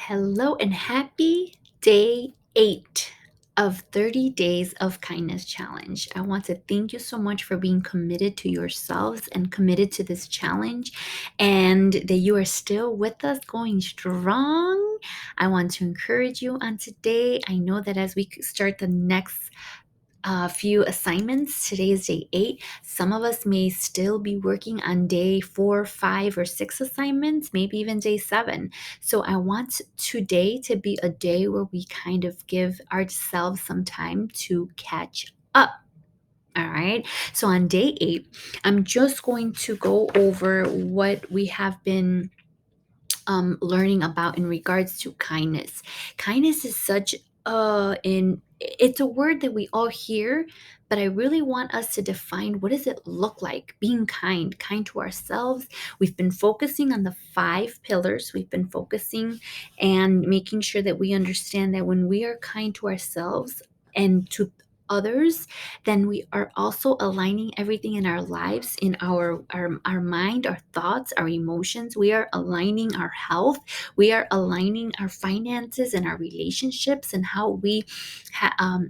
Hello and happy day 8 of 30 Days of Kindness Challenge. I want to thank you so much for being committed to yourselves and committed to this challenge, and that you are still with us going strong. I want to encourage you on today. I know that as we start the next few assignments. Today is day 8. Some of us may still be working on day 4, 5, or 6 assignments, maybe even day 7. So I want today to be a day where we kind of give ourselves some time to catch up. All right. So on day 8, I'm just going to go over what we have been learning about in regards to kindness. Kindness is such it's a word that we all hear, but I really want us to define, what does it look like being kind to ourselves. We've been focusing on the 5 pillars. We've been focusing and making sure that we understand that when we are kind to ourselves and to others, then we are also aligning everything in our lives, in our mind, our thoughts, our emotions. We are aligning our health. We are aligning our finances and our relationships and how we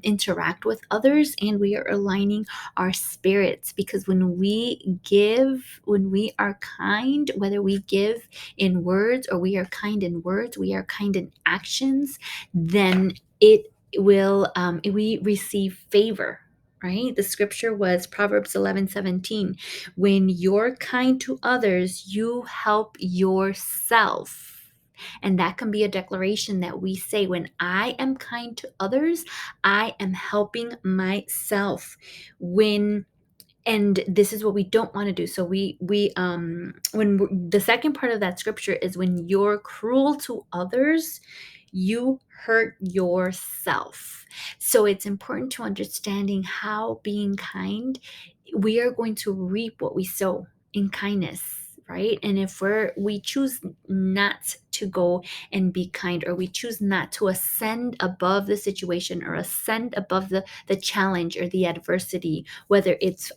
interact with others, and we are aligning our spirits, because when we give, when we are kind, whether we give in words or we are kind in words, we are kind in actions, then it will we receive favor. Right, the scripture was Proverbs 11:17. When you're kind to others, you help yourself. And that can be a declaration that we say: when I am kind to others, I am helping myself. When And this is what we don't want to do. So the second part of that scripture is, when you're cruel to others, you hurt yourself. So it's important to understanding how being kind, we are going to reap what we sow in kindness, right? And if we choose not to go and be kind, or we choose not to ascend above the situation, or ascend above the challenge or the adversity, whether it's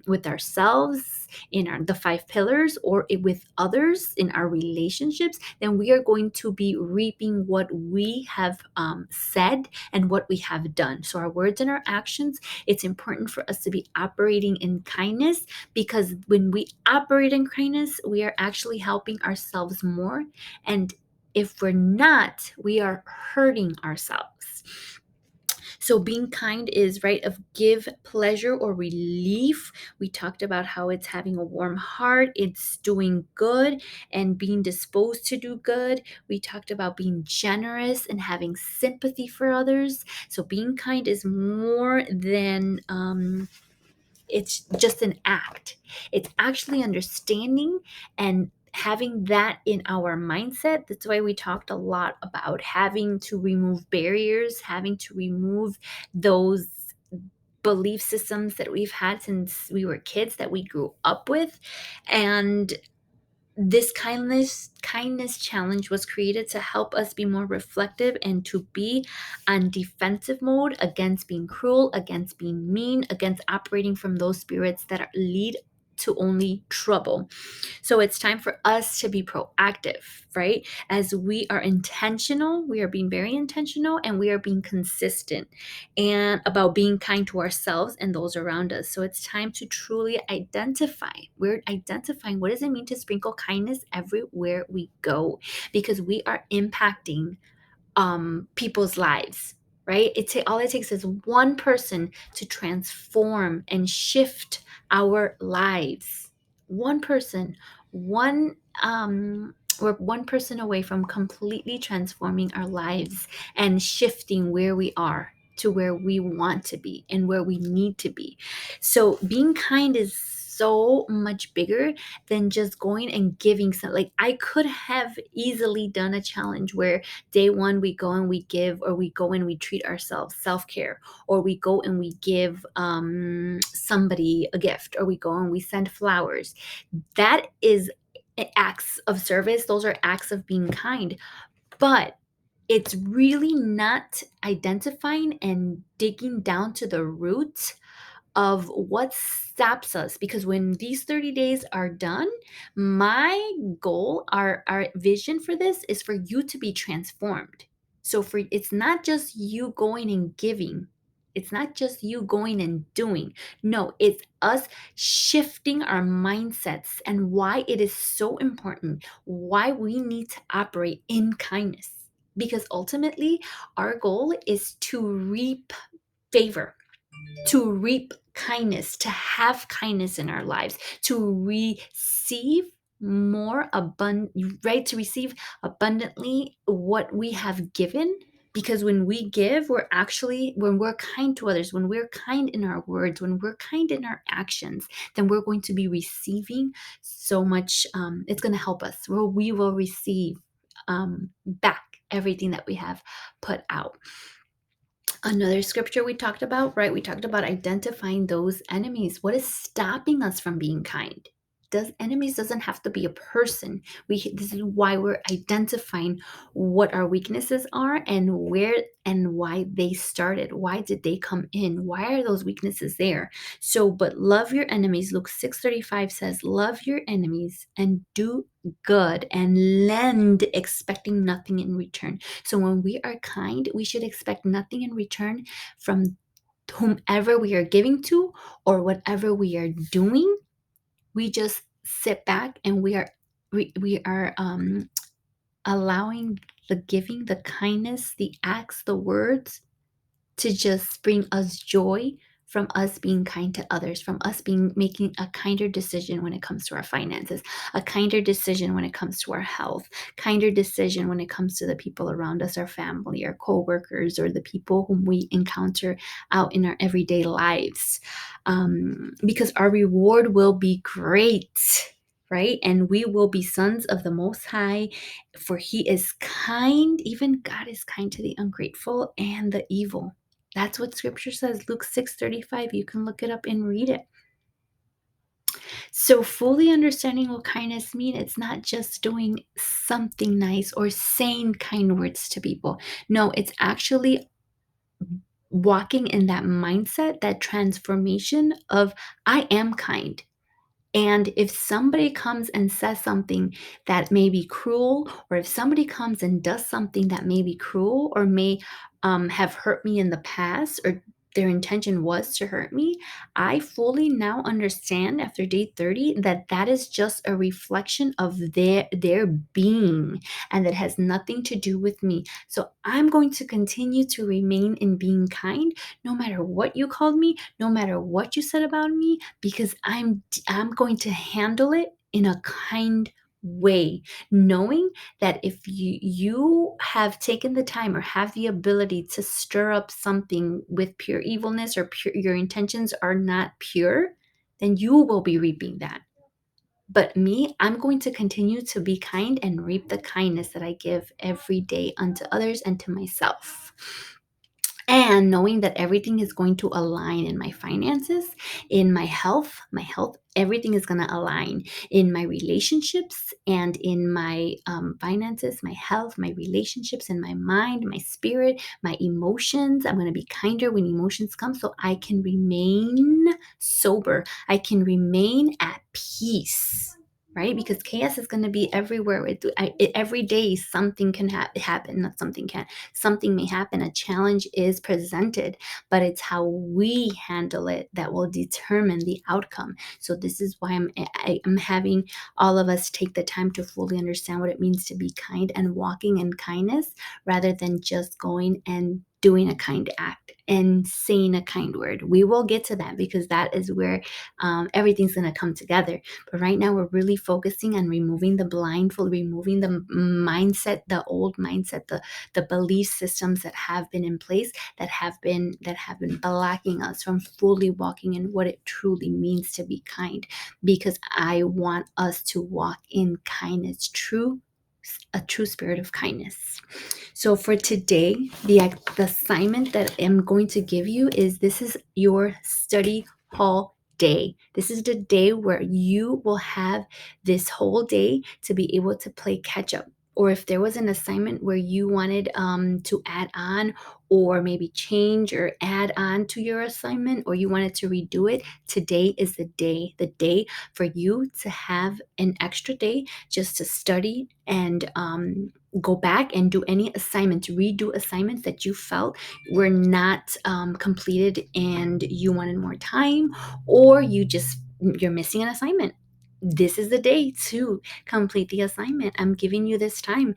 with ourselves in the 5 pillars, or with others in our relationships, then we are going to be reaping what we have said and what we have done. So our words and our actions, it's important for us to be operating in kindness, because when we operate in kindness, we are actually helping ourselves more. And if we're not, we are hurting ourselves. So being kind is, right, of give pleasure or relief. We talked about how it's having a warm heart, it's doing good and being disposed to do good. We talked about being generous and having sympathy for others. So being kind is more than it's just an act. It's actually understanding and having that in our mindset. That's why we talked a lot about having to remove barriers, having to remove those belief systems that we've had since we were kids, that we grew up with. And this kindness challenge was created to help us be more reflective and to be on defensive mode against being cruel, against being mean, against operating from those spirits that lead to only trouble. So it's time for us to be proactive, right? As we are intentional, we are being very intentional, and we are being consistent and about being kind to ourselves and those around us. So it's time to truly identify. We're identifying, what does it mean to sprinkle kindness everywhere we go? Because we are impacting people's lives, right? All it takes is one person to transform and shift our lives. One person, one we're one person away from completely transforming our lives and shifting where we are to where we want to be and where we need to be. So being kind is so much bigger than just going and giving some. Like, I could have easily done a challenge where day 1 we go and we give, or we go and we treat ourselves, self-care, or we go and we give somebody a gift, or we go and we send flowers. That is acts of service. Those are acts of being kind. But it's really not identifying and digging down to the root of what stops us, because when these 30 days are done, my goal, our vision for this is for you to be transformed. So for it's not just you going and giving. It's not just you going and doing. No, it's us shifting our mindsets and why it is so important, why we need to operate in kindness. Because ultimately, our goal is to reap favor, to reap kindness, to have kindness in our lives, to receive more abundant, right? To receive abundantly what we have given. Because when we give, when we're kind to others, when we're kind in our words, when we're kind in our actions, then we're going to be receiving so much. It's going to help us. We will receive back everything that we have put out. Another scripture we talked about, right? We talked about identifying those enemies. What is stopping us from being kind? Enemies doesn't have to be a person. This is why we're identifying what our weaknesses are and where and why they started. Why did they come in? Why are those weaknesses there? So, but love your enemies. Luke 6:35 says, "Love your enemies and do good and lend, expecting nothing in return." So when we are kind, we should expect nothing in return from whomever we are giving to or whatever we are doing. We just sit back and we are allowing the giving, the kindness, the acts, the words to just bring us joy from us being kind to others, from us being making a kinder decision when it comes to our finances, a kinder decision when it comes to our health, kinder decision when it comes to the people around us, our family, our coworkers, or the people whom we encounter out in our everyday lives. Because our reward will be great. Right? And we will be sons of the Most High, for He is kind. Even God is kind to the ungrateful and the evil. That's what scripture says. Luke 6:35. You can look it up and read it. So fully understanding what kindness means, it's not just doing something nice or saying kind words to people. No, it's actually walking in that mindset, that transformation of I am kind. And if somebody comes and says something that may be cruel, or if somebody comes and does something that may be cruel or may have hurt me in the past, or their intention was to hurt me, I fully now understand after day 30 that that is just a reflection of their being, and that has nothing to do with me. So I'm going to continue to remain in being kind, no matter what you called me, no matter what you said about me, because I'm going to handle it in a kind way, knowing that if you have taken the time or have the ability to stir up something with pure evilness, or your intentions are not pure, then you will be reaping that. But me, I'm going to continue to be kind and reap the kindness that I give every day unto others and to myself. And knowing that everything is going to align in my finances, in my health, everything is going to align in my relationships and in my finances, my health, my relationships, in my mind, my spirit, my emotions. I'm going to be kinder when emotions come, so I can remain sober. I can remain at peace. Right? Because chaos is going to be everywhere. Every day, something can happen. Not something can. Something may happen. A challenge is presented, but it's how we handle it that will determine the outcome. So this is why I'm having all of us take the time to fully understand what it means to be kind and walking in kindness, rather than just going and doing a kind act and saying a kind word. We will get to that, because that is where everything's going to come together. But right now, we're really focusing on removing the blindfold, removing the mindset, the old mindset, the belief systems that have been in place, that have been blocking us from fully walking in what it truly means to be kind. Because I want us to walk in kindness, a true spirit of kindness. So for today, the assignment that I'm going to give you is, this is your study hall day. This is the day where you will have this whole day to be able to play catch up, or if there was an assignment where you wanted to add on or maybe change or add on to your assignment, or you wanted to redo it, today is the day for you to have an extra day just to study and go back and do any assignments, redo assignments that you felt were not completed and you wanted more time, or you're missing an assignment. This is the day to complete the assignment. I'm giving you this time.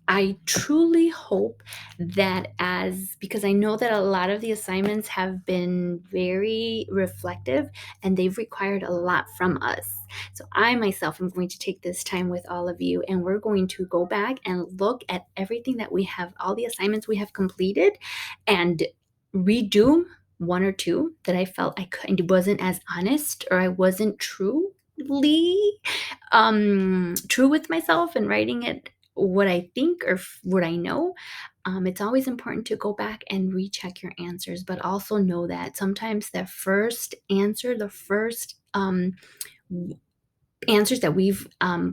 I truly hope that, as because I know that a lot of the assignments have been very reflective and they've required a lot from us. So I myself am going to take this time with all of you, and we're going to go back and look at everything that we have, all the assignments we have completed, and redo one or two that I felt I couldn't, wasn't as honest, or I wasn't true with myself and writing it what I think or what I know. It's always important to go back and recheck your answers, but also know that sometimes the first answer, the first answers that we've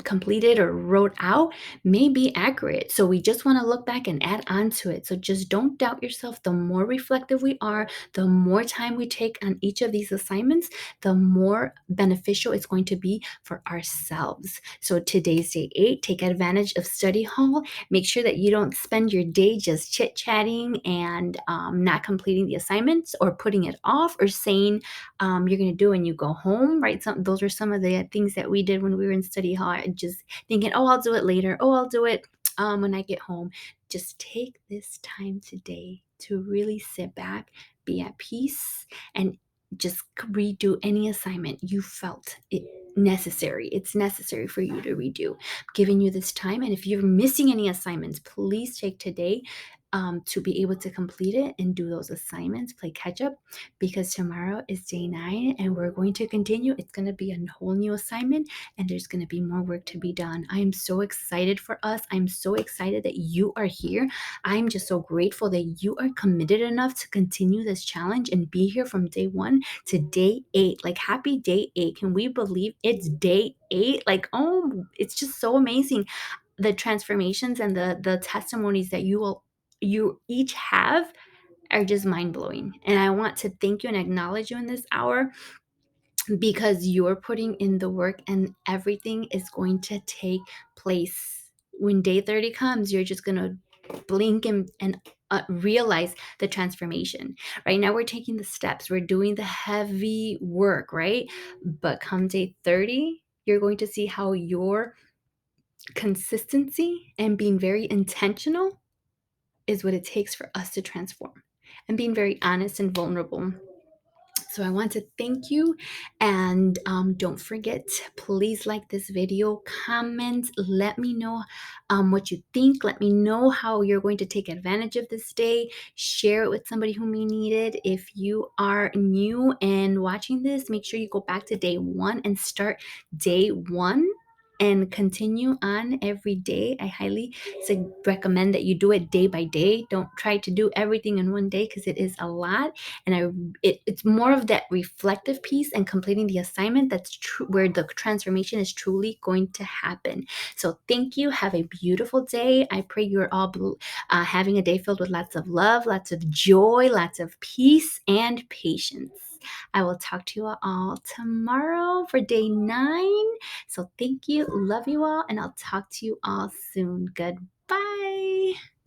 completed or wrote out may be accurate. So we just want to look back and add on to it. So just don't doubt yourself. The more reflective we are, the more time we take on each of these assignments, the more beneficial it's going to be for ourselves. So today's day 8. Take advantage of study hall. Make sure that you don't spend your day just chit chatting and not completing the assignments, or putting it off, or saying you're going to do when you go home, right? Those are some of the things that we did when we were in study hall, just thinking, oh, I'll do it later. Oh, I'll do it when I get home. Just take this time today to really sit back, be at peace, and just redo any assignment you felt it necessary. It's necessary for you to redo. I'm giving you this time, and if you're missing any assignments, please take today to be able to complete it and do those assignments, play catch up, because tomorrow is day 9 and we're going to continue. It's going to be a whole new assignment, and there's going to be more work to be done. I am so excited for us. I'm so excited that you are here. I'm just so grateful that you are committed enough to continue this challenge and be here from day 1 to day 8. Like, happy day 8. Can we believe it's day 8? Like, oh, it's just so amazing. The transformations and the testimonies that you each have are just mind blowing. And I want to thank you and acknowledge you in this hour, because you're putting in the work and everything is going to take place. When day 30 comes, you're just going to blink and realize the transformation. Right now, we're taking the steps, we're doing the heavy work, right? But come day 30, you're going to see how your consistency and being very intentional is what it takes for us to transform, and being very honest and vulnerable. So I want to thank you, and don't forget, please like this video, comment, let me know what you think. Let me know how you're going to take advantage of this day. Share it with somebody who may need it. If you are new and watching this, make sure you go back to day 1 and start day 1 and continue on every day. I highly recommend that you do it day by day. Don't try to do everything in one day, because it is a lot. And it's more of that reflective piece and completing the assignment that's true, where the transformation is truly going to happen. So thank you. Have a beautiful day. I pray you're all having a day filled with lots of love, lots of joy, lots of peace and patience. I will talk to you all tomorrow for day 9. So thank you. Love you all. And I'll talk to you all soon. Goodbye.